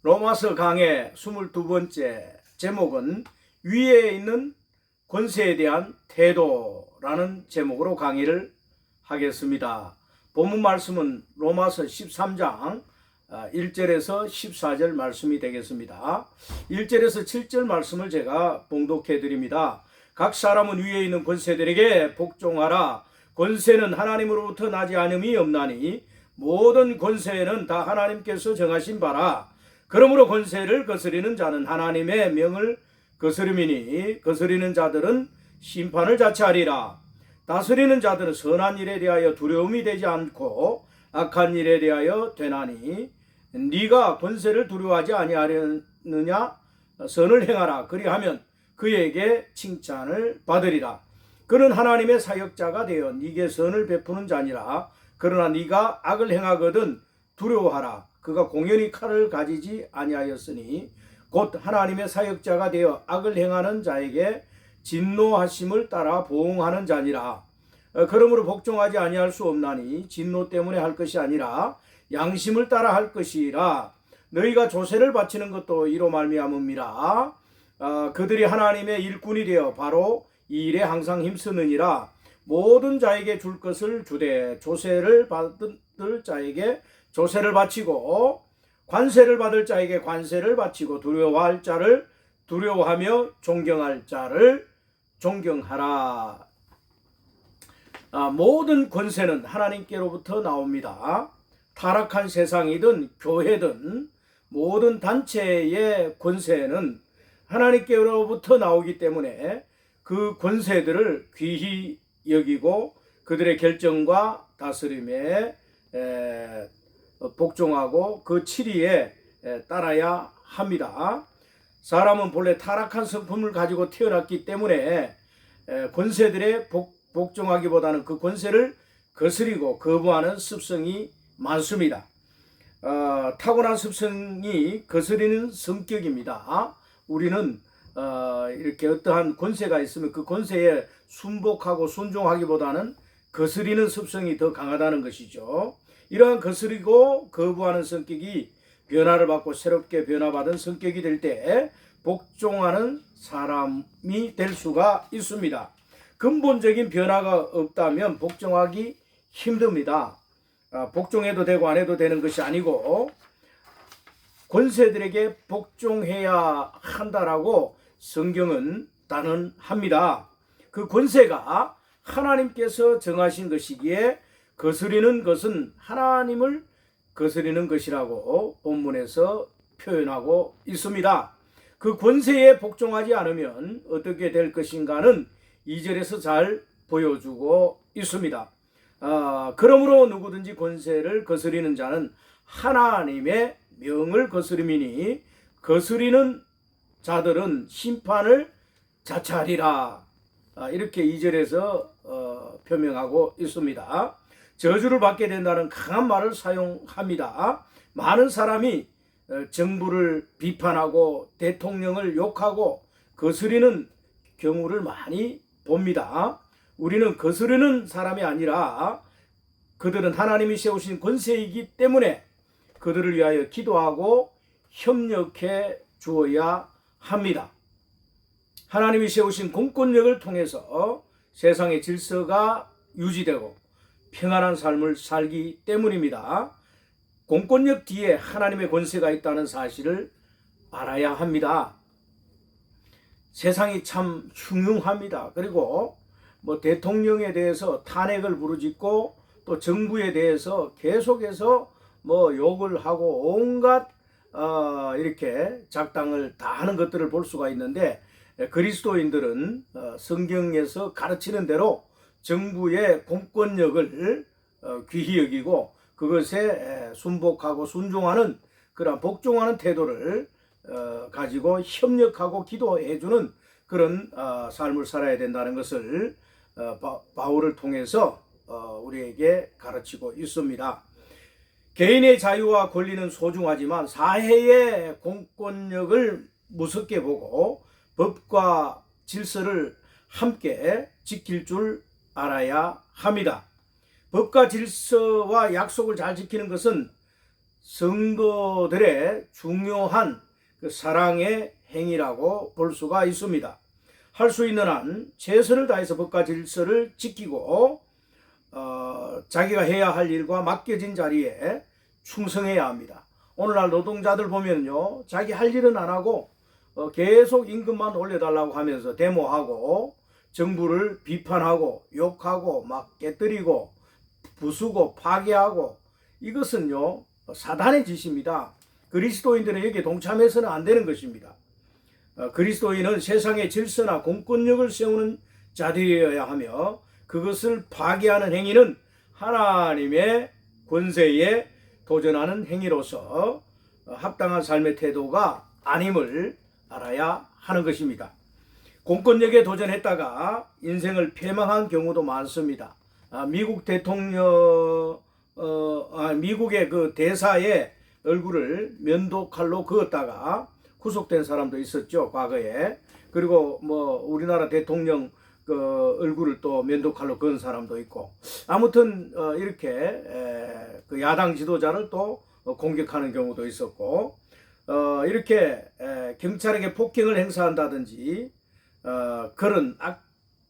로마서 강의 22번째 제목은 위에 있는 권세에 대한 태도라는 제목으로 강의를 하겠습니다. 본문 말씀은 로마서 13장 1절에서 14절 말씀이 되겠습니다. 1절에서 7절 말씀을 제가 봉독해 드립니다. 각 사람은 위에 있는 권세들에게 복종하라. 권세는 하나님으로부터 나지 않음이 없나니 모든 권세는 다 하나님께서 정하신 바라. 그러므로 권세를 거스리는 자는 하나님의 명을 거스름이니 거스리는 자들은 심판을 자처하리라. 다스리는 자들은 선한 일에 대하여 두려움이 되지 않고 악한 일에 대하여 되나니 네가 권세를 두려워하지 아니하느냐. 선을 행하라. 그리하면 그에게 칭찬을 받으리라. 그는 하나님의 사역자가 되어 네게 선을 베푸는 자니라. 그러나 네가 악을 행하거든 두려워하라. 그가 공연히 칼을 가지지 아니하였으니 곧 하나님의 사역자가 되어 악을 행하는 자에게 진노하심을 따라 보응하는 자니라. 그러므로 복종하지 아니할 수 없나니 진노 때문에 할 것이 아니라 양심을 따라 할 것이라. 너희가 조세를 바치는 것도 이로 말미암음이라. 그들이 하나님의 일꾼이 되어 바로 이 일에 항상 힘쓰느니라. 모든 자에게 줄 것을 주되 조세를 받을 자에게 조세를 바치고 관세를 받을 자에게 관세를 바치고 두려워할 자를 두려워하며 존경할 자를 존경하라. 모든 권세는 하나님께로부터 나옵니다. 타락한 세상이든 교회든 모든 단체의 권세는 하나님께로부터 나오기 때문에 그 권세들을 귀히 여기고 그들의 결정과 다스림에 복종하고 그 치리에 따라야 합니다. 사람은 본래 타락한 성품을 가지고 태어났기 때문에 권세들에 복종하기보다는 그 권세를 거스리고 거부하는 습성이 많습니다. 타고난 습성이 거스리는 성격입니다. 우리는 이렇게 어떠한 권세가 있으면 그 권세에 순복하고 순종하기보다는 거스리는 습성이 더 강하다는 것이죠. 이러한 거스리고 거부하는 성격이 변화를 받고 새롭게 변화받은 성격이 될 때 복종하는 사람이 될 수가 있습니다. 근본적인 변화가 없다면 복종하기 힘듭니다. 복종해도 되고 안 해도 되는 것이 아니고 권세들에게 복종해야 한다라고 성경은 단언합니다. 그 권세가 하나님께서 정하신 것이기에 거스리는 것은 하나님을 거스리는 것이라고 본문에서 표현하고 있습니다. 그 권세에 복종하지 않으면 어떻게 될 것인가는 2절에서 잘 보여주고 있습니다. 그러므로 누구든지 권세를 거스리는 자는 하나님의 명을 거스름이니 거스리는 자들은 심판을 자처하리라. 이렇게 2절에서 표명하고 있습니다. 저주를 받게 된다는 강한 말을 사용합니다. 많은 사람이 정부를 비판하고 대통령을 욕하고 거스리는 경우를 많이 봅니다. 우리는 거스르는 사람이 아니라 그들은 하나님이 세우신 권세이기 때문에 그들을 위하여 기도하고 협력해 주어야 합니다. 하나님이 세우신 공권력을 통해서 세상의 질서가 유지되고 평안한 삶을 살기 때문입니다. 공권력 뒤에 하나님의 권세가 있다는 사실을 알아야 합니다. 세상이 참 흉흉합니다. 그리고 대통령에 대해서 탄핵을 부르짖고 또 정부에 대해서 계속해서 욕을 하고 온갖 이렇게 작당을 다 하는 것들을 볼 수가 있는데 그리스도인들은 성경에서 가르치는 대로 정부의 공권력을 귀히 여기고 그것에 순복하고 순종하는 그런 복종하는 태도를 가지고 협력하고 기도해주는 그런 삶을 살아야 된다는 것을 바울을 통해서 우리에게 가르치고 있습니다. 개인의 자유와 권리는 소중하지만 사회의 공권력을 무섭게 보고 법과 질서를 함께 지킬 줄 알아야 합니다. 법과 질서와 약속을 잘 지키는 것은 성도들의 중요한 그 사랑의 행위라고 볼 수가 있습니다. 할 수 있는 한 최선을 다해서 법과 질서를 지키고 자기가 해야 할 일과 맡겨진 자리에 충성해야 합니다. 오늘날 노동자들 보면요, 자기 할 일은 안 하고 계속 임금만 올려달라고 하면서 데모하고 정부를 비판하고 욕하고 막 깨뜨리고 부수고 파괴하고, 이것은요 사단의 짓입니다. 그리스도인들은 여기에 동참해서는 안 되는 것입니다. 그리스도인은 세상의 질서나 공권력을 세우는 자들이어야 하며, 그것을 파괴하는 행위는 하나님의 권세에 도전하는 행위로서 합당한 삶의 태도가 아님을 알아야 하는 것입니다. 공권력에 도전했다가 인생을 패망한 경우도 많습니다. 미국의 그 대사의 얼굴을 면도칼로 그었다가 구속된 사람도 있었죠, 과거에. 그리고 뭐 우리나라 대통령 그 얼굴을 또 면도칼로 그은 사람도 있고, 아무튼 이렇게 그 야당 지도자를 또 공격하는 경우도 있었고, 이렇게 경찰에게 폭행을 행사한다든지 그런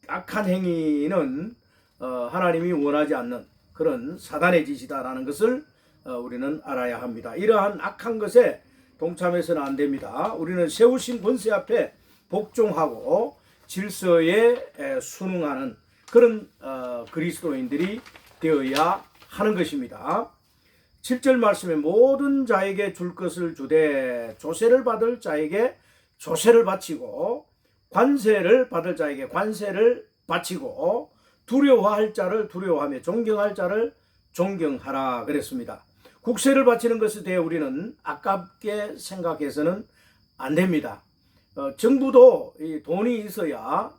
악한 행위는 하나님이 원하지 않는 그런 사단의 짓이다라는 것을 우리는 알아야 합니다. 이러한 악한 것에 동참해서는 안 됩니다. 우리는 세우신 권세 앞에 복종하고 질서에 순응하는 그런 그리스도인들이 되어야 하는 것입니다. 7절 말씀에 모든 자에게 줄 것을 주되 조세를 받을 자에게 조세를 바치고 관세를 받을 자에게 관세를 바치고 두려워할 자를 두려워하며 존경할 자를 존경하라 그랬습니다. 국세를 바치는 것에 대해 우리는 아깝게 생각해서는 안 됩니다. 정부도 이 돈이 있어야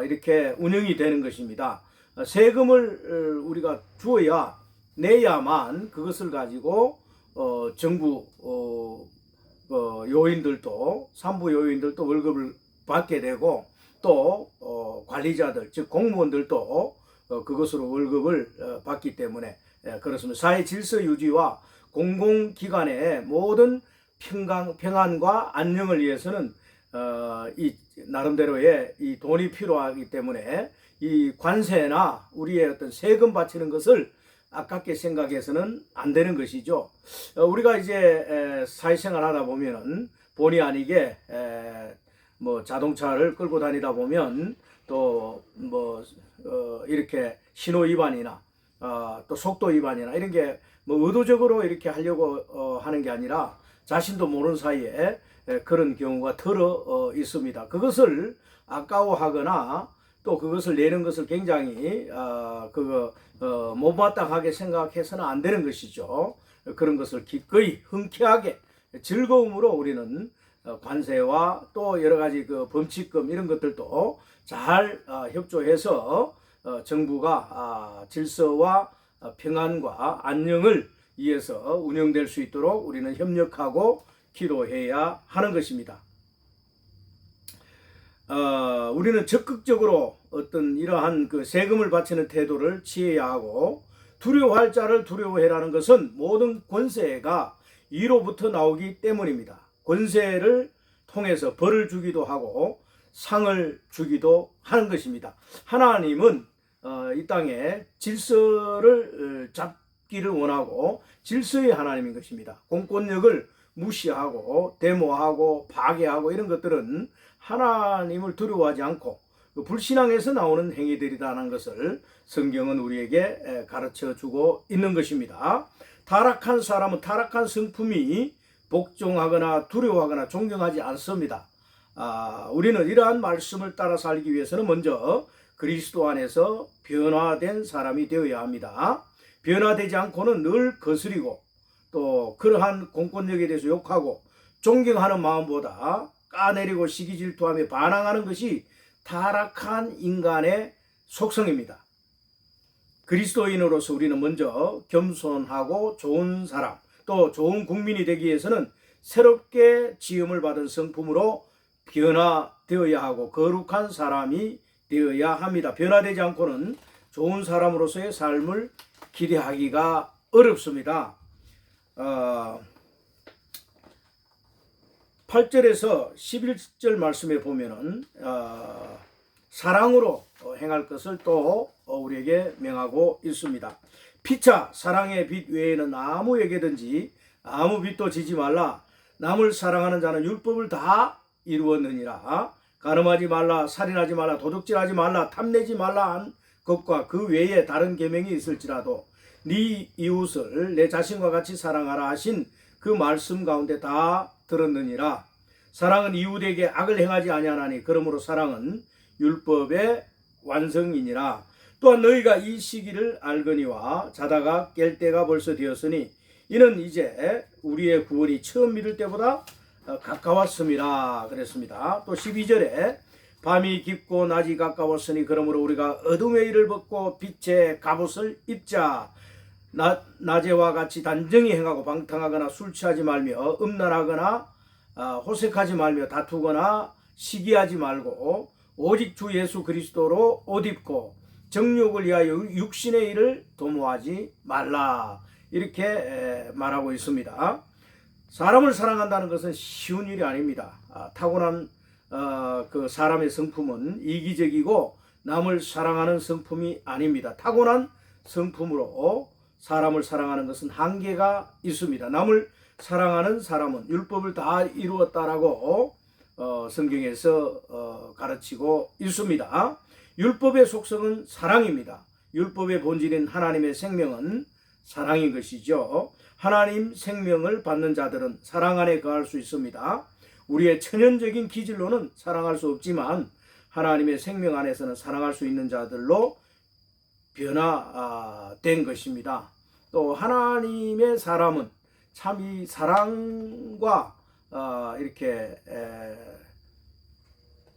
이렇게 운영이 되는 것입니다. 세금을 우리가 주어야 내야만 그것을 가지고 정부 요인들도 산부 요인들도 월급을 받게 되고, 또 관리자들 즉 공무원들도 그것으로 월급을 받기 때문에 그렇습니다. 사회 질서 유지와 공공기관의 모든 평안과 안녕을 위해서는 이 나름대로의 이 돈이 필요하기 때문에 이 관세나 우리의 어떤 세금 바치는 것을 아깝게 생각해서는 안 되는 것이죠. 우리가 이제 사회생활 하다 보면은 본의 아니게 뭐 자동차를 끌고 다니다 보면 또 뭐 이렇게 신호 위반이나 또 속도 위반이나 이런 게 뭐 의도적으로 이렇게 하려고 하는 게 아니라 자신도 모르는 사이에 그런 경우가 덜어 있습니다. 그것을 아까워하거나 또 그것을 내는 것을 굉장히 못마땅하게 생각해서는 안 되는 것이죠. 그런 것을 기꺼이 흔쾌하게 즐거움으로 우리는 관세와 또 여러 가지 그 범칙금 이런 것들도 잘 협조해서 정부가 질서와 평안과 안녕을 위해서 운영될 수 있도록 우리는 협력하고 기도해야 하는 것입니다. 우리는 적극적으로 어떤 이러한 그 세금을 바치는 태도를 취해야 하고, 두려워할 자를 두려워해라는 것은 모든 권세가 위로부터 나오기 때문입니다. 권세를 통해서 벌을 주기도 하고 상을 주기도 하는 것입니다. 하나님은 이 땅에 질서를 잡기를 원하고 질서의 하나님인 것입니다. 공권력을 무시하고 데모하고 파괴하고 이런 것들은 하나님을 두려워하지 않고 불신앙에서 나오는 행위들이라는 것을 성경은 우리에게 가르쳐 주고 있는 것입니다. 타락한 사람은 타락한 성품이 복종하거나 두려워하거나 존경하지 않습니다. 우리는 이러한 말씀을 따라 살기 위해서는 먼저 그리스도 안에서 변화된 사람이 되어야 합니다. 변화되지 않고는 늘 거스리고 또 그러한 공권력에 대해서 욕하고 존경하는 마음보다 까내리고 시기질투하며 반항하는 것이 타락한 인간의 속성입니다. 그리스도인으로서 우리는 먼저 겸손하고 좋은 사람, 또 좋은 국민이 되기 위해서는 새롭게 지음을 받은 성품으로 변화되어야 하고 거룩한 사람이 되어야 합니다. 변화되지 않고는 좋은 사람으로서의 삶을 기대하기가 어렵습니다. 8절에서 11절 말씀에 보면은 사랑으로 행할 것을 또 우리에게 명하고 있습니다. 피차 사랑의 빛 외에는 아무에게든지 아무 빛도 지지 말라. 남을 사랑하는 자는 율법을 다 이루었느니라. 간음하지 말라, 살인하지 말라, 도둑질하지 말라, 탐내지 말라 한 것과 그 외에 다른 계명이 있을지라도 네 이웃을 내 자신과 같이 사랑하라 하신 그 말씀 가운데 다 들었느니라. 사랑은 이웃에게 악을 행하지 아니하나니 그러므로 사랑은 율법의 완성이니라. 또한 너희가 이 시기를 알거니와 자다가 깰 때가 벌써 되었으니 이는 이제 우리의 구원이 처음 믿을 때보다 가까웠음이라 그랬습니다. 또 12절에 밤이 깊고 낮이 가까웠으니 그러므로 우리가 어둠의 일을 벗고 빛의 갑옷을 입자. 낮에와 같이 단정히 행하고 방탕하거나 술 취하지 말며 음란하거나 호색하지 말며 다투거나 시기하지 말고 오직 주 예수 그리스도로 옷 입고 정욕을 위하여 육신의 일을 도모하지 말라. 이렇게 말하고 있습니다. 사람을 사랑한다는 것은 쉬운 일이 아닙니다. 타고난 그 사람의 성품은 이기적이고 남을 사랑하는 성품이 아닙니다. 타고난 성품으로 사람을 사랑하는 것은 한계가 있습니다. 남을 사랑하는 사람은 율법을 다 이루었다라고 성경에서 가르치고 있습니다. 율법의 속성은 사랑입니다. 율법의 본질인 하나님의 생명은 사랑인 것이죠. 하나님 생명을 받는 자들은 사랑 안에 거할 수 있습니다. 우리의 천연적인 기질로는 사랑할 수 없지만 하나님의 생명 안에서는 사랑할 수 있는 자들로 변화된 것입니다. 또 하나님의 사람은 참 이 사랑과 이렇게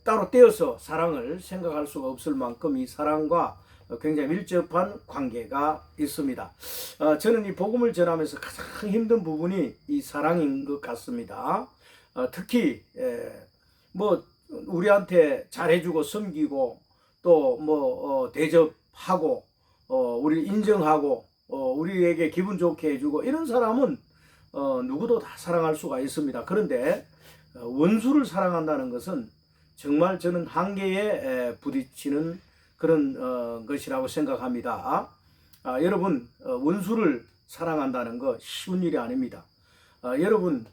따로 떼어서 사랑을 생각할 수가 없을 만큼 이 사랑과 굉장히 밀접한 관계가 있습니다. 저는 이 복음을 전하면서 가장 힘든 부분이 이 사랑인 것 같습니다. 특히 뭐 우리한테 잘해주고 섬기고 또 뭐 대접하고 우리를 인정하고 우리에게 기분 좋게 해주고 이런 사람은 누구도 다 사랑할 수가 있습니다. 그런데 원수를 사랑한다는 것은 정말 저는 한계에 부딪히는 그런 것이라고 생각합니다. 여러분 원수를 사랑한다는 거 쉬운 일이 아닙니다. 여러분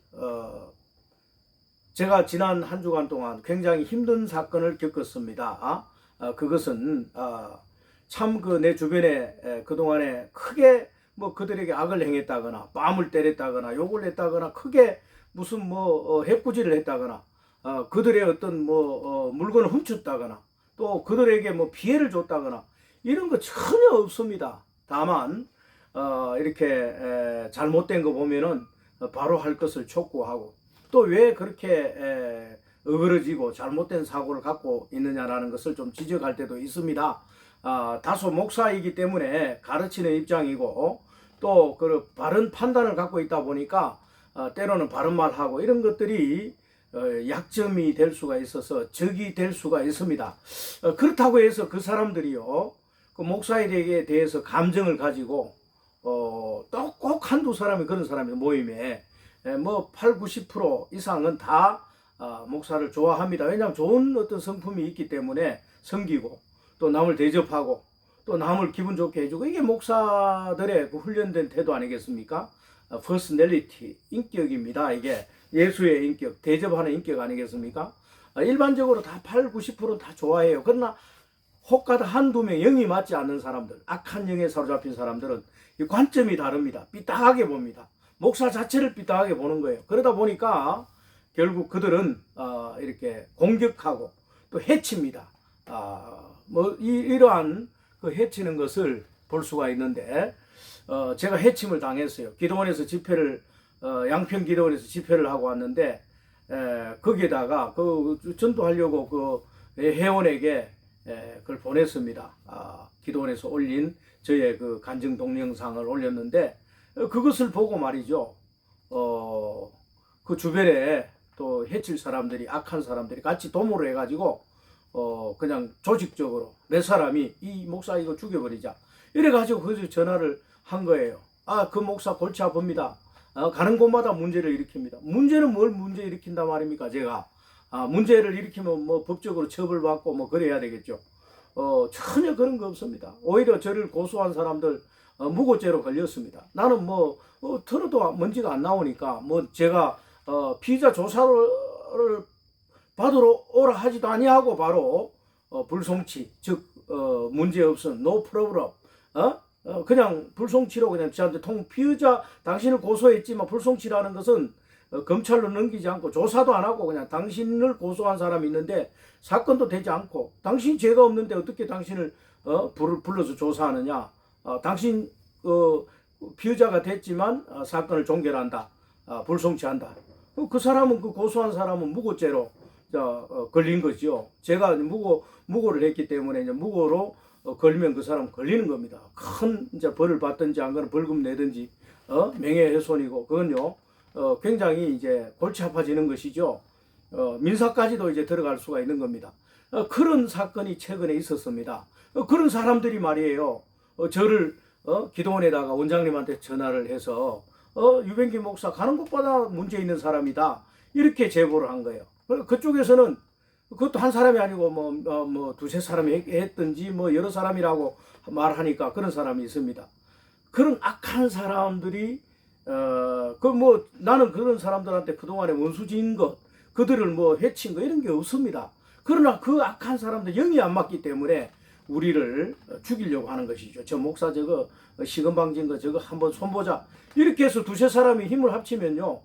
제가 지난 한 주간 동안 굉장히 힘든 사건을 겪었습니다. 그것은 참 그 내 주변에 그동안에 크게 뭐 그들에게 악을 행했다거나 뺨을 때렸다거나 욕을 했다거나 크게 무슨 뭐 해코지를 했다거나 그들의 어떤 뭐 물건을 훔쳤다거나 또 그들에게 뭐 피해를 줬다거나 이런 거 전혀 없습니다. 다만 이렇게 잘못된 거 보면은 바로 할 것을 촉구하고 또 왜 그렇게 어그러지고 잘못된 사고를 갖고 있느냐라는 것을 좀 지적할 때도 있습니다. 다소 목사이기 때문에 가르치는 입장이고 또 그 바른 판단을 갖고 있다 보니까 때로는 바른 말하고 이런 것들이 약점이 될 수가 있어서 적이 될 수가 있습니다. 그렇다고 해서 그 사람들이요 그 목사에 대해서 감정을 가지고 또 꼭 한두 사람이 그런 사람이 모임에 뭐 8, 90% 이상은 다 목사를 좋아합니다. 왜냐하면 좋은 어떤 성품이 있기 때문에 섬기고 또 남을 대접하고 또 남을 기분 좋게 해주고 이게 목사들의 그 훈련된 태도 아니겠습니까? 퍼스널리티, 인격입니다. 이게 예수의 인격, 대접하는 인격 아니겠습니까? 일반적으로 다 8, 90% 다 좋아해요. 그러나 혹가다 한두 명 영이 맞지 않는 사람들, 악한 영에 사로잡힌 사람들은 이 관점이 다릅니다. 삐딱하게 봅니다. 목사 자체를 삐딱하게 보는 거예요. 그러다 보니까 결국 그들은 이렇게 공격하고 또 해칩니다. 뭐 이러한 그 해치는 것을 볼 수가 있는데 제가 해침을 당했어요. 기도원에서 집회를 양평 기도원에서 집회를 하고 왔는데 거기에다가 그 전도하려고 그 회원에게 그걸 보냈습니다. 기도원에서 올린 저의 그 간증 동영상을 올렸는데 그것을 보고 말이죠. 그 주변에 또 해칠 사람들이 악한 사람들이 같이 도모를 해가지고 그냥 조직적으로 몇 사람이 이 목사 이거 죽여버리자 이래가지고 그래서 전화를 한 거예요. 그 목사 골치 아픕니다. 가는 곳마다 문제를 일으킵니다. 문제는 뭘 문제 일으킨다 말입니까? 제가 문제를 일으키면 뭐 법적으로 처벌받고 뭐 그래야 되겠죠. 전혀 그런 거 없습니다. 오히려 저를 고소한 사람들 무고죄로 걸렸습니다. 나는 뭐 털어도 먼지가 안 나오니까 뭐 제가 피의자 조사를 받으러 오라 하지도 아니하고 바로 불송치, 즉 문제 없음, no problem, 그냥 불송치로 그냥 저한테 피의자 당신을 고소했지만 불송치라는 것은 검찰로 넘기지 않고 조사도 안 하고 그냥 당신을 고소한 사람이 있는데 사건도 되지 않고 당신 죄가 없는데 어떻게 당신을 불러서 조사하느냐. 당신 피의자가 됐지만 사건을 종결한다. 불송치한다. 그 사람은 그 고소한 사람은 무고죄로 걸린 거죠. 제가 무고를 했기 때문에 이제 무고로 걸리면 그 사람 걸리는 겁니다. 큰 이제 벌을 받든지 안 그러면 벌금 내든지 명예훼손이고 그건요 굉장히 이제 골치 아파지는 것이죠. 민사까지도 이제 들어갈 수가 있는 겁니다. 그런 사건이 최근에 있었습니다. 그런 사람들이 말이에요. 저를 기도원에다가 원장님한테 전화를 해서 유병기 목사 가는 곳마다 문제 있는 사람이다 이렇게 제보를 한 거예요. 그쪽에서는 그것도 한 사람이 아니고 뭐 두세 사람이 했든지 뭐 여러 사람이라고 말하니까 그런 사람이 있습니다. 그런 악한 사람들이 나는 그런 사람들한테 그동안에 원수진 것, 그들을 뭐 해친 거 이런 게 없습니다. 그러나 그 악한 사람들 영이 안 맞기 때문에 우리를 죽이려고 하는 것이죠. 저 목사 저거 시건방진 거 저거 한번 손보자 이렇게 해서 두세 사람이 힘을 합치면요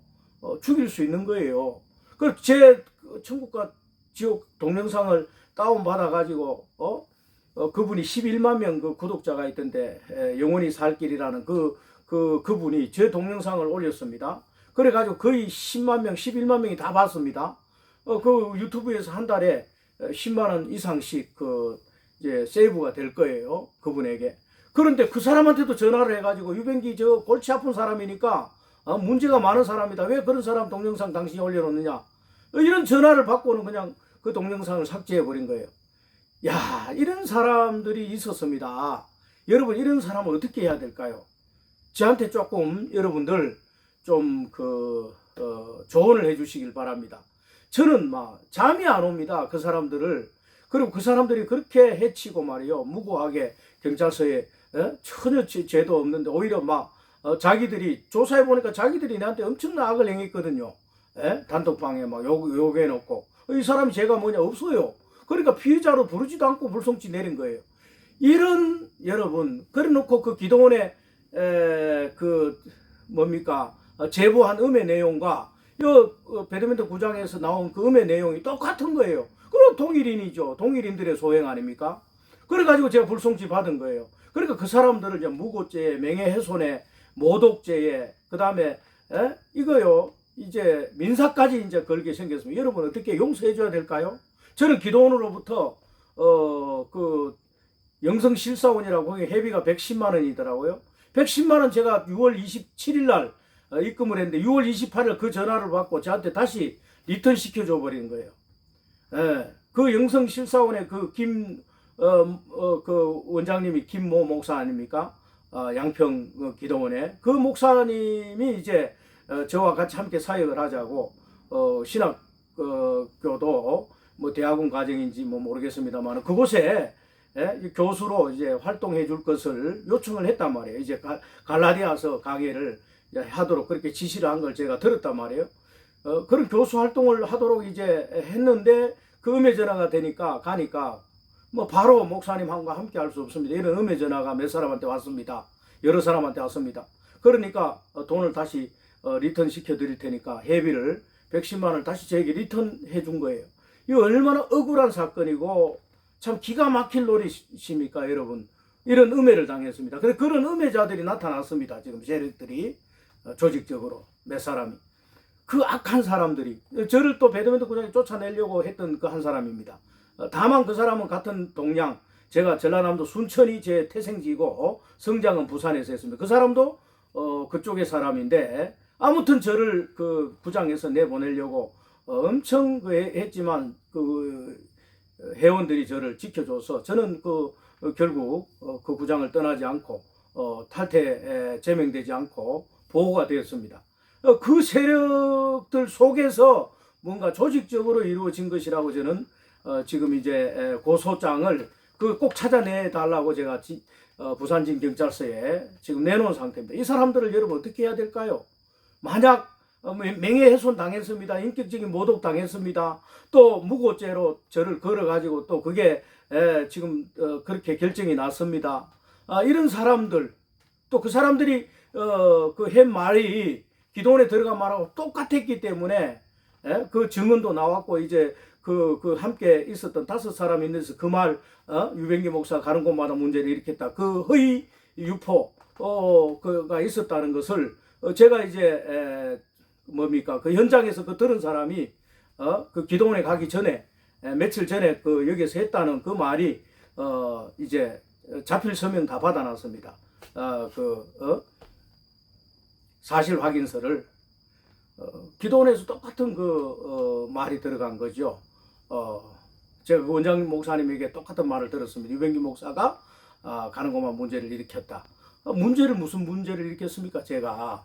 죽일 수 있는 거예요. 그 제 천국과 지옥 동영상을 다운 받아 가지고 그분이 11만 명 그 구독자가 있던데 영원히 살 길이라는 그분이 제 동영상을 올렸습니다. 그래 가지고 거의 10만 명, 11만 명이 다 봤습니다. 그 유튜브에서 한 달에 10만 원 이상씩 이제 세이브가 될 거예요. 그분에게. 그런데 그 사람한테도 전화를 해 가지고 유병기 저 골치 아픈 사람이니까 문제가 많은 사람이다. 왜 그런 사람 동영상 당신이 올려놓느냐. 이런 전화를 받고는 그냥 그 동영상을 삭제해 버린 거예요. 야, 이런 사람들이 있었습니다. 여러분 이런 사람은 어떻게 해야 될까요? 저한테 조금 여러분들 좀 조언을 해 주시길 바랍니다. 저는 막 잠이 안 옵니다. 그 사람들을. 그리고 그 사람들이 그렇게 해치고 말이요. 무고하게 경찰서에 전혀 죄도 없는데 오히려 막 자기들이 조사해 보니까 자기들이 나한테 엄청난 악을 행했거든요. 단톡방에 막 욕해놓고 이 사람이 죄가 뭐냐 없어요. 그러니까 피의자로 부르지도 않고 불송치 내린 거예요. 이런 여러분 그래놓고 그 기도원에 뭡니까 제보한 음의 내용과 배드민턴 구장에서 나온 그 음의 내용이 똑같은 거예요. 그럼 동일인이죠. 동일인들의 소행 아닙니까? 그래가지고 제가 불송치 받은 거예요. 그러니까 그 사람들을 이제 무고죄에 명예훼손에 모독죄에 그 다음에 이거요 이제 민사까지 이제 걸게 생겼습니다. 여러분 어떻게 용서해 줘야 될까요? 저는 기도원으로부터 그 영성실사원이라고 거기 회비가 110만 원이더라고요. 110만 원 제가 6월 27일 날 입금을 했는데 6월 28일 그 전화를 받고 저한테 다시 리턴 시켜줘 버린 거예요. 그 영성실사원의 그 그 원장님이 김모 목사 아닙니까? 양평 기도원에 그 목사님이 이제 저와 같이 함께 사역을 하자고 신학교도 뭐 대학원 과정인지 뭐 모르겠습니다만 그곳에 교수로 이제 활동해 줄 것을 요청을 했단 말이에요. 이제 갈라디아서 강의를 하도록 그렇게 지시를 한 걸 제가 들었단 말이에요. 그런 교수 활동을 하도록 이제 했는데 그 음해 전화가 가니까 뭐 바로 목사님과 함께 할 수 없습니다. 이런 음해 전화가 몇 사람한테 왔습니다. 여러 사람한테 왔습니다. 그러니까 돈을 다시 리턴 시켜 드릴 테니까 회비를 110만 원을 다시 저에게 리턴 해준 거예요. 이거 얼마나 억울한 사건이고 참 기가 막힐 노릇입니까 여러분. 이런 음해를 당했습니다. 그래서 그런 음해자들이 나타났습니다. 지금 세력들이 조직적으로 몇 사람이. 그 악한 사람들이 저를 또 배드민턴 구장에 쫓아내려고 했던 그 한 사람입니다. 다만 그 사람은 같은 동양, 제가 전라남도 순천이 제 태생지고 성장은 부산에서 했습니다. 그 사람도 그쪽의 사람인데 아무튼 저를 그 구장에서 내보내려고 엄청 했지만 그 회원들이 저를 지켜줘서 저는 결국 그 구장을 떠나지 않고 탈퇴 제명되지 않고 보호가 되었습니다. 그 세력들 속에서 뭔가 조직적으로 이루어진 것이라고 저는 지금 이제 고소장을 그 꼭 찾아내 달라고 제가 부산진 경찰서에 지금 내놓은 상태입니다. 이 사람들을 여러분 어떻게 해야 될까요? 만약 명예훼손 당했습니다. 인격적인 모독 당했습니다. 또 무고죄로 저를 걸어가지고 또 그게 지금 그렇게 결정이 났습니다. 이런 사람들 또 그 사람들이 그 한 말이 기도원에 들어간 말하고 똑같았기 때문에 그 증언도 나왔고 이제 그 함께 있었던 5사람이 있는데서 그 말 유병기 목사 가는 곳마다 문제를 일으켰다. 그 허위 유포가 있었다는 것을 제가 이제 뭡니까 그 현장에서 그 들은 사람이 그 기도원에 가기 전에 며칠 전에 그 여기서 했다는 그 말이 이제 자필 서명 다 받아놨습니다. 사실 확인서를 기도원에서 똑같은 말이 들어간 거죠. 제가 그 원장 목사님에게 똑같은 말을 들었습니다. 유병기 목사가 가는 곳만 문제를 일으켰다. 무슨 문제를 일으켰습니까? 제가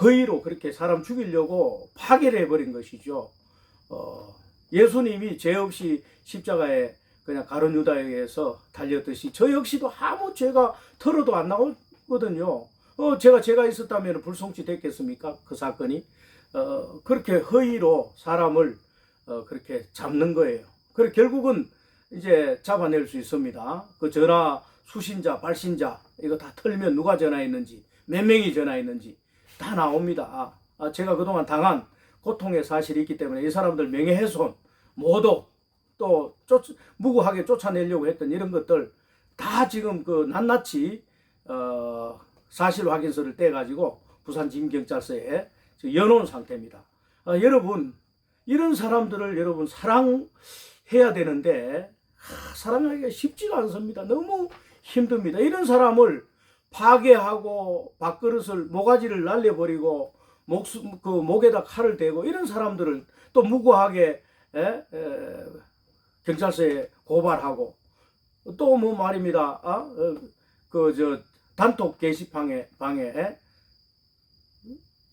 허위로 그렇게 사람 죽이려고 파괴를 해버린 것이죠. 예수님이 죄 없이 십자가에 그냥 가룟 유다에 의해서 달렸듯이 저 역시도 아무 죄가 털어도 안 나오거든요. 제가 있었다면 불송치 됐겠습니까? 그 사건이 그렇게 허위로 사람을 그렇게 잡는 거예요. 그래 결국은 이제 잡아낼 수 있습니다. 그 전화 수신자, 발신자 이거 다 털면 누가 전화했는지, 몇 명이 전화했는지 다 나옵니다. 제가 그동안 당한 고통의 사실이 있기 때문에 이 사람들 명예훼손, 모독, 또 무고하게 쫓아내려고 했던 이런 것들 다 지금 그 낱낱이 사실 확인서를 떼가지고 부산진경찰서에 여놓은 상태입니다. 여러분 이런 사람들을 여러분 사랑해야 되는데 사랑하기가 쉽지가 않습니다. 너무 힘듭니다. 이런 사람을 파괴하고 밥그릇을 모가지를 날려버리고 목에다 칼을 대고 이런 사람들을 또 무고하게 경찰서에 고발하고 또 뭐 말입니다. 단톡 게시방에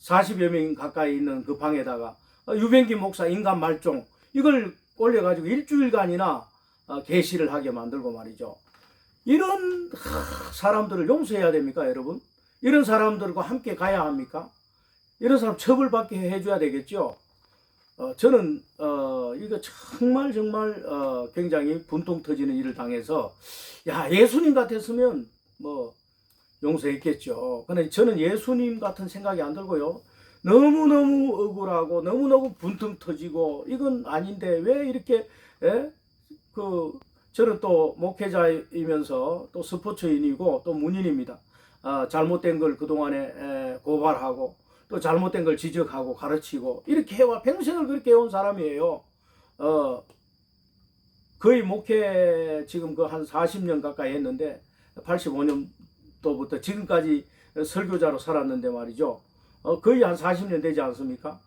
40여 명 가까이 있는 그 방에다가 유병기 목사 인간 말종 이걸 올려가지고 일주일간이나 게시를 하게 만들고 말이죠. 이런 사람들을 용서해야 됩니까, 여러분? 이런 사람들과 함께 가야 합니까? 이런 사람 처벌받게 해줘야 되겠죠. 저는 이거 정말 굉장히 분통 터지는 일을 당해서 예수님 같았으면 뭐 용서했겠죠. 근데 저는 예수님 같은 생각이 안 들고요. 너무너무 억울하고 너무너무 분통 터지고 이건 아닌데 왜 이렇게 저는 또 목회자이면서 또 스포츠인이고 또 문인입니다. 잘못된 걸 그동안에 고발하고 또 잘못된 걸 지적하고 가르치고 이렇게 해와 평생을 그렇게 해온 사람이에요. 거의 목회 지금 그 한 40년 가까이 했는데 85년도부터 지금까지 설교자로 살았는데 말이죠. 거의 한 40년 되지 않습니까?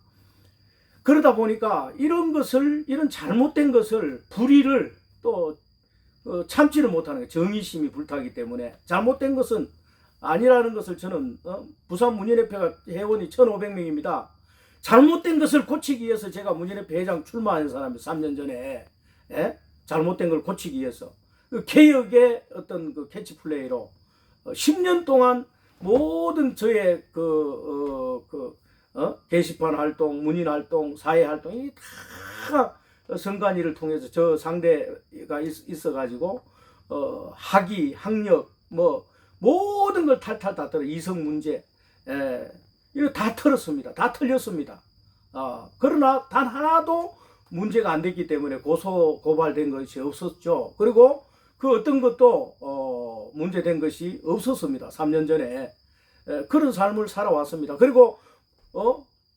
그러다 보니까 이런 잘못된 것을 불의를 또 참지를 못하는 거예요. 정의심이 불타기 때문에 잘못된 것은 아니라는 것을 저는 부산 문인협회가 회원이 1,500명입니다. 잘못된 것을 고치기 위해서 제가 문인협회 회장 출마한 사람이 3년 전에 잘못된 걸 고치기 위해서 그 개혁의 어떤 그 캐치플레이로 10년 동안 모든 저의 게시판 활동, 문인 활동, 사회 활동이 다 선관위를 통해서 저 상대가 있어가지고 학위, 학력, 뭐 모든 걸 탈탈 다 털어 이성 문제, 이거 다 털었습니다. 다 털렸습니다. 그러나 단 하나도 문제가 안 됐기 때문에 고발된 것이 없었죠. 그리고 그 어떤 것도 문제된 것이 없었습니다. 3년 전에 그런 삶을 살아왔습니다. 그리고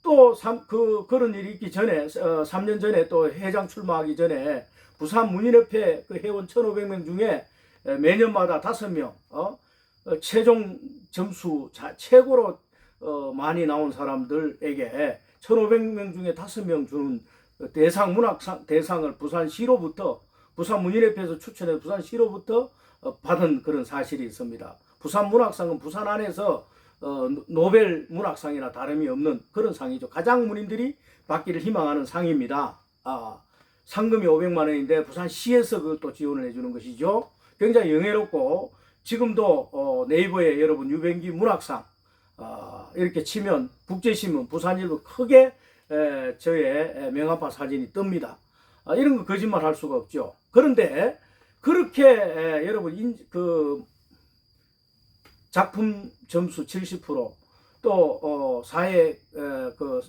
또 그런 일이 있기 전에 3년 전에 또 회장 출마하기 전에 부산 문인협회 그 회원 1,500명 중에 매년마다 5명 최종 점수 최고로 많이 나온 사람들에게 1,500명 중에 5명 주는 문학상 대상을 부산시로부터 부산 문인협회에서 추천해 부산시로부터 받은 그런 사실이 있습니다. 부산 문학상은 부산 안에서 노벨 문학상이나 다름이 없는 그런 상이죠. 가장 문인들이 받기를 희망하는 상입니다. 상금이 500만 원인데 부산시에서 그걸 또 지원을 해주는 것이죠. 굉장히 영예롭고 지금도 네이버에 여러분 유병기 문학상 이렇게 치면 국제신문 부산일보 크게 저의 명함판 사진이 뜹니다. 이런 거 거짓말 할 수가 없죠. 그런데 그렇게 여러분 그 작품 점수 70%또 사회 그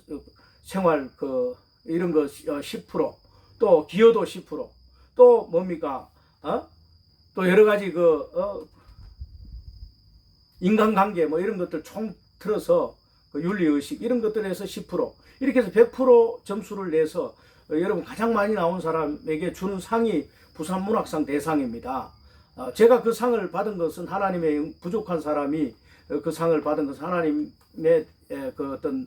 생활 그 이런 거 10%또 기여도 10%또 뭡니까 또 여러 가지 인간관계 뭐 이런 것들 총 틀어서 그 윤리의식 이런 것들에서 10% 이렇게 해서 100% 점수를 내서 여러분 가장 많이 나온 사람에게 주는 상이 부산문학상 대상입니다. 제가 그 상을 받은 것은 하나님의 부족한 사람이 그 상을 받은 것은 하나님의 그 어떤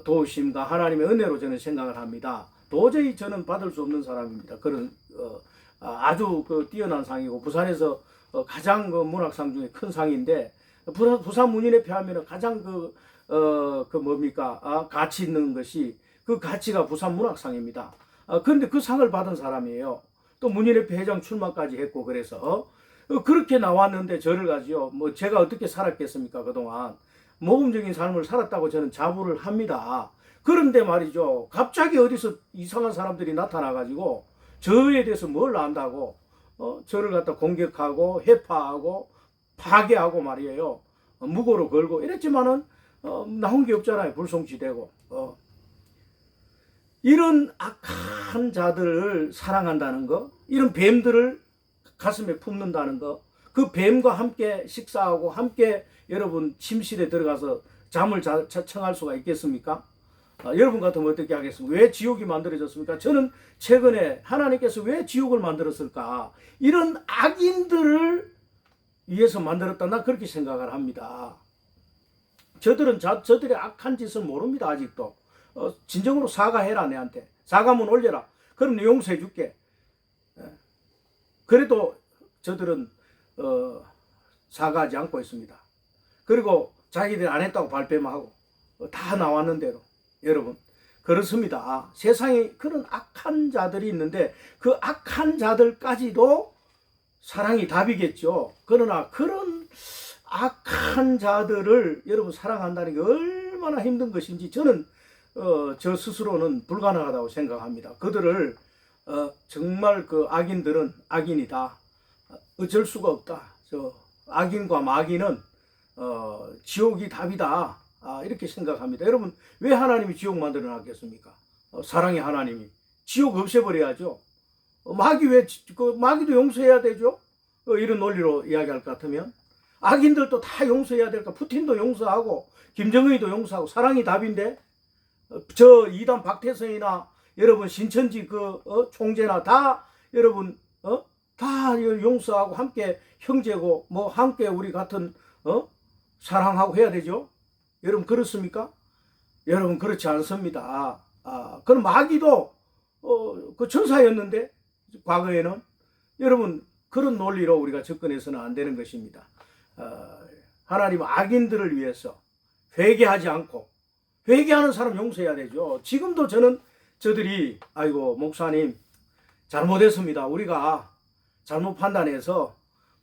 도우심과 하나님의 은혜로 저는 생각을 합니다. 도저히 저는 받을 수 없는 사람입니다. 그런 아주 그 뛰어난 상이고 부산에서 가장 그 문학상 중에 큰 상인데 부산 문인에 비하면 가장 그 뭡니까 가치 있는 것이 그 가치가 부산 문학상입니다. 그런데 그 상을 받은 사람이에요. 또 문인협회 회장 출마까지 했고 그래서 그렇게 나왔는데 저를 가지고 뭐 제가 어떻게 살았겠습니까 그동안 모범적인 삶을 살았다고 저는 자부를 합니다. 그런데 말이죠 갑자기 어디서 이상한 사람들이 나타나 가지고 저에 대해서 뭘 안다고 저를 갖다 공격하고 해파하고 파괴하고 말이에요. 무고로 걸고 이랬지만은 나온 게 없잖아요. 불송치되고 이런 악한 자들을 사랑한다는 거, 이런 뱀들을 가슴에 품는다는 거, 그 뱀과 함께 식사하고 함께 여러분 침실에 들어가서 잠을 청할 수가 있겠습니까? 여러분 같으면 어떻게 하겠습니까? 왜 지옥이 만들어졌습니까? 저는 최근에 하나님께서 왜 지옥을 만들었을까? 이런 악인들을 위해서 만들었다. 나 그렇게 생각을 합니다. 저들은 저들의 악한 짓을 모릅니다. 아직도. 진정으로 사과해라 내한테. 사과문 올려라. 그럼 내 용서해 줄게. 그래도 저들은 사과하지 않고 있습니다. 그리고 자기들이 안 했다고 발뺌만 하고 다 나왔는 대로. 여러분 그렇습니다. 세상에 그런 악한 자들이 있는데 그 악한 자들까지도 사랑이 답이겠죠. 그러나 그런 악한 자들을 여러분 사랑한다는 게 얼마나 힘든 것인지 저는 저 스스로는 불가능하다고 생각합니다. 그들을 정말 그 악인들은 악인이다. 어쩔 수가 없다. 저 악인과 마귀는 지옥이 답이다. 이렇게 생각합니다. 여러분 왜 하나님이 지옥 만들어 놨겠습니까? 사랑의 하나님이 지옥 없애버려야죠. 마귀도 용서해야 되죠. 이런 논리로 이야기할 것 같으면 악인들도 다 용서해야 될까? 푸틴도 용서하고 김정은이도 용서하고 사랑이 답인데 저 이단 박태성이나 여러분 신천지 총재나 다 여러분 다 용서하고 함께 형제고 뭐 함께 우리 같은 사랑하고 해야 되죠. 여러분 그렇습니까? 여러분 그렇지 않습니다. 그럼 마귀도 그 천사였는데 과거에는 여러분 그런 논리로 우리가 접근해서는 안 되는 것입니다. 하나님 악인들을 위해서 회개하지 않고 회개하는 사람 용서해야 되죠. 지금도 저들이 아이고 목사님 잘못했습니다. 우리가 잘못 판단해서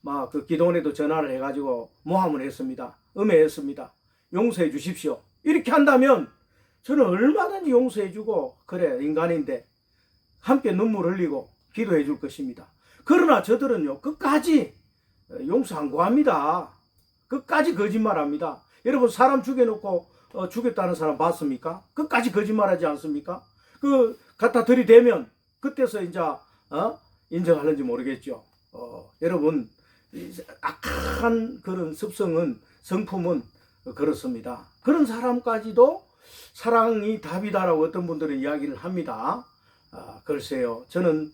막 그 기도원에도 전화를 해가지고 모함을 했습니다. 음해했습니다. 용서해 주십시오. 이렇게 한다면 저는 얼마든지 용서해 주고 그래 인간인데 함께 눈물 흘리고 기도해 줄 것입니다. 그러나 저들은요 끝까지 용서 안 구합니다. 끝까지 거짓말합니다. 여러분 사람 죽여놓고 죽였다는 사람 봤습니까? 끝까지 거짓말하지 않습니까? 갖다 들이대면 그때서 이제 인정하는지 모르겠죠. 여러분 악한 그런 습성은 성품은 그렇습니다. 그런 사람까지도 사랑이 답이다라고 어떤 분들은 이야기를 합니다. 글쎄요 저는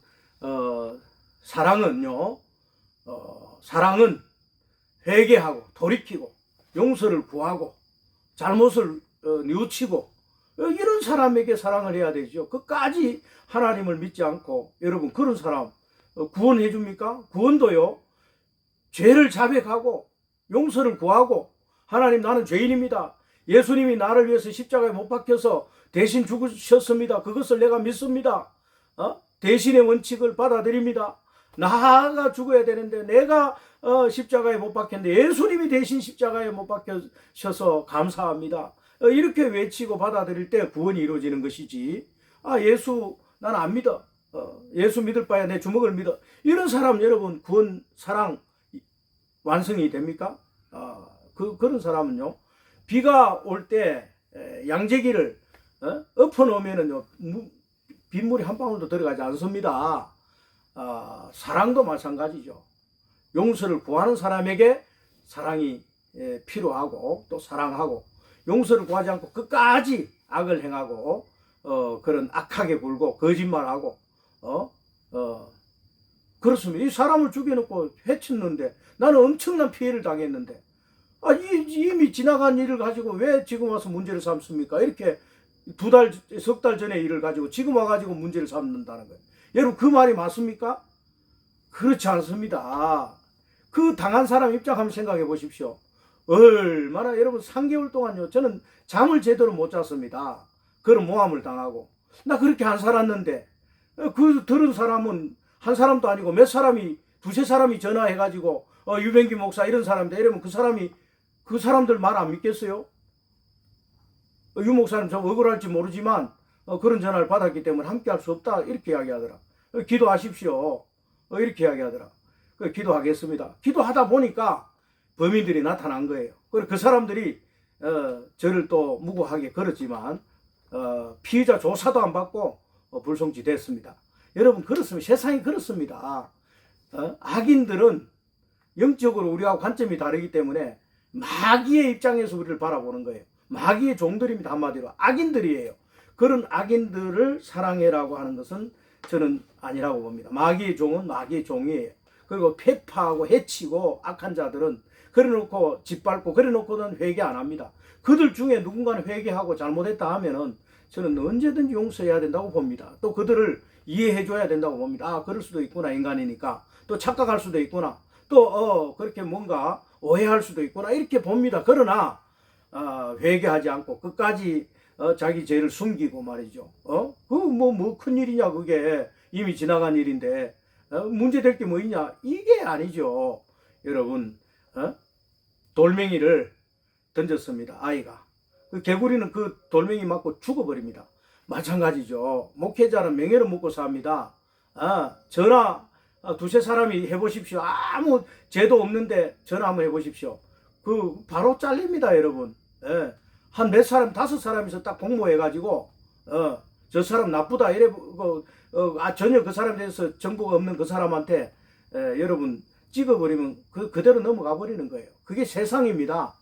사랑은요 사랑은 회개하고 돌이키고 용서를 구하고 잘못을 뉘우치고 이런 사람에게 사랑을 해야 되죠. 끝까지 하나님을 믿지 않고 여러분 그런 사람 구원해 줍니까? 구원도요 죄를 자백하고 용서를 구하고 하나님, 나는 죄인입니다. 예수님이 나를 위해서 십자가에 못 박혀서 대신 죽으셨습니다. 그것을 내가 믿습니다. 대신의 원칙을 받아들입니다. 나가 죽어야 되는데 내가 십자가에 못 박혔는데 예수님이 대신 십자가에 못 박혀셔서 감사합니다. 이렇게 외치고 받아들일 때 구원이 이루어지는 것이지. 예수 나는 안 믿어. 예수 믿을 바에 내 주먹을 믿어. 이런 사람 여러분 구원 사랑 완성이 됩니까? 그런 사람은요, 비가 올 때 양재기를 엎어 놓으면은요 빗물이 한 방울도 들어가지 않습니다. 사랑도 마찬가지죠. 용서를 구하는 사람에게 사랑이 필요하고 또 사랑하고, 용서를 구하지 않고 끝까지 악을 행하고 그런 악하게 굴고 거짓말하고 그렇습니다. 이 사람을 죽여놓고 해쳤는데 나는 엄청난 피해를 당했는데 이미 지나간 일을 가지고 왜 지금 와서 문제를 삼습니까? 이렇게 석 달 전에 일을 가지고 지금 와가지고 문제를 삼는다는 거예요. 여러분 그 말이 맞습니까? 그렇지 않습니다. 그 당한 사람 입장 한번 생각해 보십시오. 얼마나 여러분 3개월 동안요 저는 잠을 제대로 못 잤습니다. 그런 모함을 당하고 나 그렇게 안 살았는데 그 들은 사람은 한 사람도 아니고 몇 사람이 두세 사람이 전화해가지고 유병기 목사 이런 사람들 이러면 그 사람들 말 안 믿겠어요? 유 목사님 좀 억울할지 모르지만 그런 전화를 받았기 때문에 함께 할 수 없다 이렇게 이야기하더라. 기도하십시오. 이렇게 이야기하더라. 기도하겠습니다. 기도하다 보니까 범인들이 나타난 거예요. 그리고 그 사람들이 저를 또 무고하게 걸었지만 피의자 조사도 안 받고 불송치 됐습니다. 여러분 그렇습니다. 세상이 그렇습니다. 악인들은 영적으로 우리하고 관점이 다르기 때문에 마귀의 입장에서 우리를 바라보는 거예요. 마귀의 종들입니다. 한마디로 악인들이에요. 그런 악인들을 사랑해라고 하는 것은 저는 아니라고 봅니다. 마귀의 종은 마귀의 종이에요. 그리고 폐파하고 해치고 악한 자들은 그래놓고 짓밟고 그래놓고는 회개 안 합니다. 그들 중에 누군가는 회개하고 잘못했다 하면은 저는 언제든지 용서해야 된다고 봅니다. 또 그들을 이해해줘야 된다고 봅니다. 그럴 수도 있구나, 인간이니까. 또 착각할 수도 있구나. 또 그렇게 뭔가 오해할 수도 있구나, 이렇게 봅니다. 그러나 회개하지 않고 끝까지 자기 죄를 숨기고 말이죠. 뭐 큰일이냐, 그게 이미 지나간 일인데 문제될 게 뭐 있냐, 이게 아니죠. 여러분 돌멩이를 던졌습니다. 아이가. 그 개구리는 그 돌멩이 맞고 죽어버립니다. 마찬가지죠. 목회자는 명예를 먹고 삽니다. 전화 두세 사람이 해보십시오. 아무 죄도 없는데 전화 한번 해보십시오. 바로 잘립니다, 여러분. 한 몇 사람, 5사람이서 딱 공모해가지고 저 사람 나쁘다 이래 전혀 그 사람에 대해서 정보가 없는 그 사람한테 여러분 찍어버리면 그대로 넘어가 버리는 거예요. 그게 세상입니다.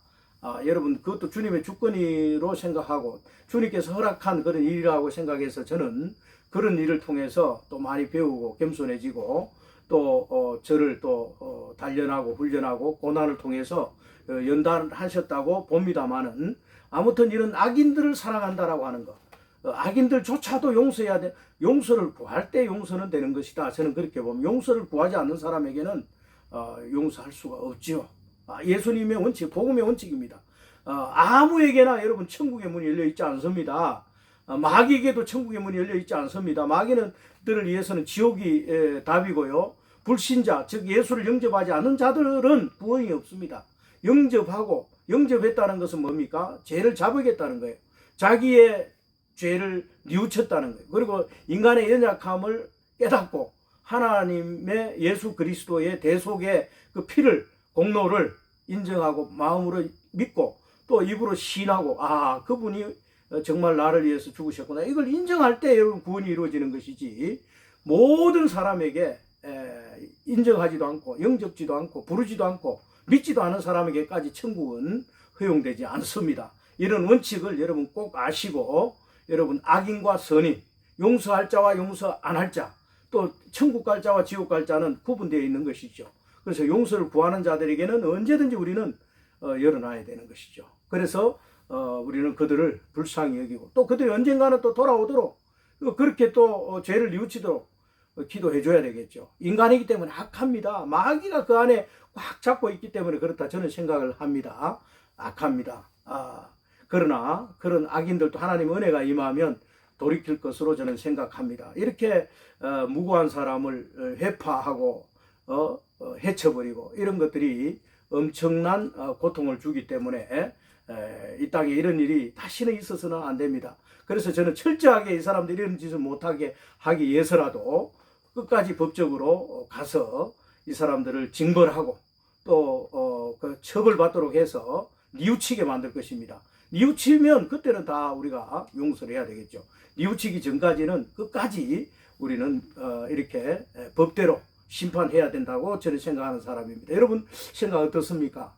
여러분 그것도 주님의 주권이로 생각하고 주님께서 허락한 그런 일이라고 생각해서 저는 그런 일을 통해서 또 많이 배우고 겸손해지고 또 저를 또 단련하고 훈련하고 고난을 통해서 연단하셨다고 봅니다만은, 아무튼 이런 악인들을 사랑한다라고 하는 것, 악인들조차도 용서해야 돼. 용서를 구할 때 용서는 되는 것이다. 저는 그렇게 봅니다. 용서를 구하지 않는 사람에게는 용서할 수가 없지요. 예수님의 원칙, 복음의 원칙입니다. 아무에게나 여러분 천국의 문이 열려 있지 않습니다. 마귀에게도 천국의 문이 열려 있지 않습니다. 마귀들을 위해서는 지옥이 답이고요. 불신자, 즉 예수를 영접하지 않는 자들은 구원이 없습니다. 영접했다는 것은 뭡니까? 죄를 잡으겠다는 거예요. 자기의 죄를 뉘우쳤다는 거예요. 그리고 인간의 연약함을 깨닫고 하나님의 예수 그리스도의 대속의 그 피를, 공로를 인정하고 마음으로 믿고 또 입으로 시인하고 그분이 정말 나를 위해서 죽으셨구나, 이걸 인정할 때 여러분 구원이 이루어지는 것이지, 모든 사람에게 인정하지도 않고 영접지도 않고 부르지도 않고 믿지도 않은 사람에게까지 천국은 허용되지 않습니다. 이런 원칙을 여러분 꼭 아시고, 여러분 악인과 선인, 용서할 자와 용서 안 할 자, 또 천국 갈 자와 지옥 갈 자는 구분되어 있는 것이죠. 그래서 용서를 구하는 자들에게는 언제든지 우리는 열어놔야 되는 것이죠. 그래서 우리는 그들을 불쌍히 여기고 또 그들이 언젠가는 또 돌아오도록 그렇게 또 죄를 뉘우치도록 기도해 줘야 되겠죠. 인간이기 때문에 악합니다. 마귀가 그 안에 꽉 잡고 있기 때문에 그렇다 저는 생각을 합니다. 악합니다. 그러나 그런 악인들도 하나님의 은혜가 임하면 돌이킬 것으로 저는 생각합니다. 이렇게 무고한 사람을 회파하고 해쳐버리고 이런 것들이 엄청난 고통을 주기 때문에 이 땅에 이런 일이 다시는 있어서는 안 됩니다. 그래서 저는 철저하게 이 사람들이 이런 짓을 못하게 하기 위해서라도 끝까지 법적으로 가서 이 사람들을 징벌하고 또 그 처벌받도록 해서 뉘우치게 만들 것입니다. 뉘우치면 그때는 다 우리가 용서를 해야 되겠죠. 뉘우치기 전까지는 끝까지 우리는 이렇게 법대로 심판해야 된다고 저는 생각하는 사람입니다. 여러분 생각 어떻습니까?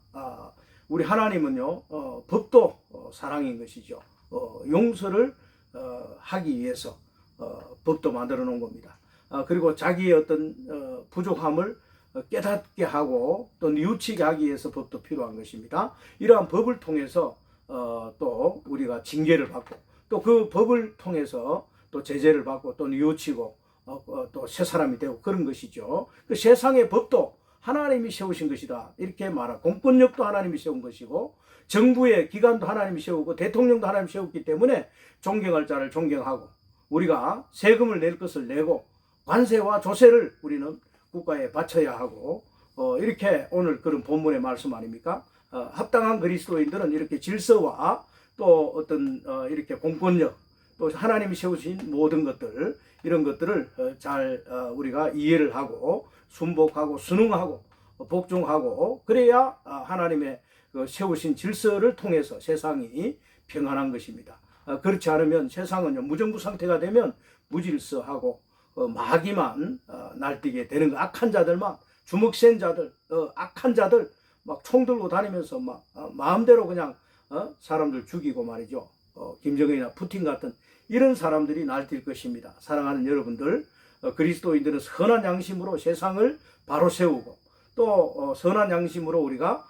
우리 하나님은요 법도 사랑인 것이죠. 용서를 하기 위해서 법도 만들어 놓은 겁니다. 그리고 자기의 어떤 부족함을 깨닫게 하고 또 뉘우치게 하기 위해서 법도 필요한 것입니다. 이러한 법을 통해서 또 우리가 징계를 받고 또 그 법을 통해서 또 제재를 받고 또 뉘우치고 또 새 사람이 되고 그런 것이죠. 그 세상의 법도 하나님이 세우신 것이다 이렇게 말하고 공권력도 하나님이 세운 것이고 정부의 기관도 하나님이 세우고 대통령도 하나님이 세웠기 때문에 존경할 자를 존경하고 우리가 세금을 낼 것을 내고 관세와 조세를 우리는 국가에 바쳐야 하고 이렇게 오늘 그런 본문의 말씀 아닙니까? 합당한 그리스도인들은 이렇게 질서와 또 어떤 이렇게 공권력 또 하나님이 세우신 모든 것들 이런 것들을 잘 우리가 이해를 하고 순복하고 순응하고 복종하고 그래야 하나님의 세우신 질서를 통해서 세상이 평안한 것입니다. 그렇지 않으면 세상은 무정부 상태가 되면 무질서하고 마귀만 날뛰게 되는 거. 악한 자들만 주먹 센 자들 악한 자들 막 총 들고 다니면서 막 마음대로 그냥 사람들 죽이고 말이죠. 김정은이나 푸틴 같은 이런 사람들이 날뛸 것입니다. 사랑하는 여러분들 그리스도인들은 선한 양심으로 세상을 바로 세우고 또 선한 양심으로 우리가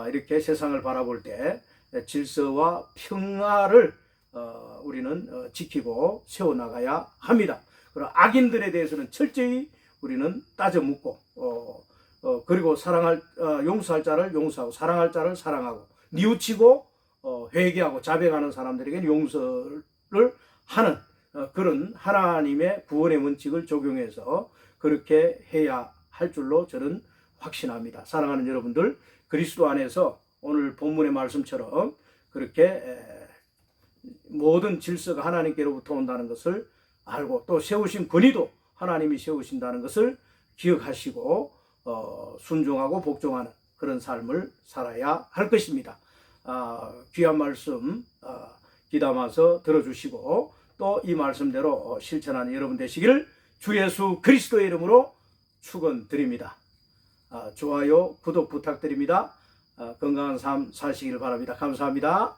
이렇게 세상을 바라볼 때 질서와 평화를 우리는 지키고 세워나가야 합니다. 그리고 악인들에 대해서는 철저히 우리는 따져 묻고 그리고 용서할 자를 용서하고 사랑할 자를 사랑하고 뉘우치고 회개하고 자백하는 사람들에게 용서를 하는 그런 하나님의 구원의 원칙을 적용해서 그렇게 해야 할 줄로 저는 확신합니다. 사랑하는 여러분들 그리스도 안에서 오늘 본문의 말씀처럼 그렇게 모든 질서가 하나님께로부터 온다는 것을 알고 또 세우신 권위도 하나님이 세우신다는 것을 기억하시고 순종하고 복종하는 그런 삶을 살아야 할 것입니다. 귀한 말씀 귀담아서 들어주시고 또 이 말씀대로 실천하는 여러분 되시기를 주 예수 그리스도의 이름으로 축원드립니다. 좋아요 구독 부탁드립니다. 건강한 삶 사시길 바랍니다. 감사합니다.